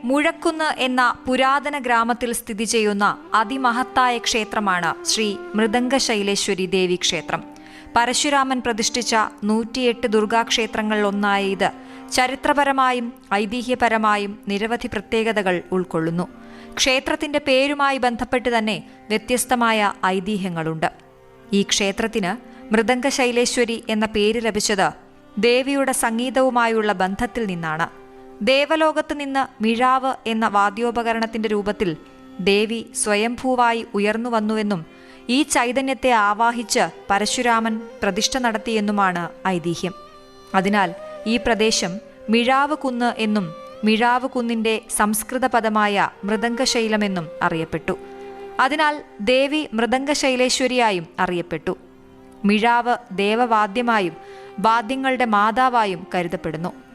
മുഴക്കുന്ന് എന്ന പുരാതന ഗ്രാമത്തിൽ സ്ഥിതി ചെയ്യുന്ന അതിമഹത്തായ ക്ഷേത്രമാണ് ശ്രീ മൃദംഗശൈലേശ്വരി ദേവി ക്ഷേത്രം. പരശുരാമൻ പ്രതിഷ്ഠിച്ച 108 ദുർഗാക്ഷേത്രങ്ങളിൽ ഒന്നായ ഇത് ചരിത്രപരമായും ഐതിഹ്യപരമായും നിരവധി പ്രത്യേകതകൾ ഉൾക്കൊള്ളുന്നു. ക്ഷേത്രത്തിന്റെ പേരുമായി ബന്ധപ്പെട്ട് തന്നെ വ്യത്യസ്തമായ ഐതിഹ്യങ്ങളുണ്ട്. ഈ ക്ഷേത്രത്തിന് മൃദംഗശൈലേശ്വരി എന്ന പേര് ലഭിച്ചത് ദേവിയുടെ സംഗീതവുമായുള്ള ബന്ധത്തിൽ നിന്നാണ്. ദേവലോകത്ത് നിന്ന് മിഴാവ് എന്ന വാദ്യോപകരണത്തിന്റെ രൂപത്തിൽ ദേവി സ്വയംഭൂവായി ഉയർന്നു വന്നുവെന്നും ഈ ചൈതന്യത്തെ ആവാഹിച്ച് പരശുരാമൻ പ്രതിഷ്ഠ നടത്തിയെന്നുമാണ് ഐതിഹ്യം. അതിനാൽ ഈ പ്രദേശം മിഴാവ് കുന്ന് എന്നും മിഴാവ് കുന്നിന്റെ സംസ്കൃത പദമായ മൃദംഗശൈലമെന്നും അറിയപ്പെട്ടു. അതിനാൽ ദേവി മൃദംഗശൈലേശ്വരിയായും അറിയപ്പെട്ടു. മിഴാവ് ദേവവാദ്യമായും വാദ്യങ്ങളുടെ മാതാവായും കരുതപ്പെടുന്നു.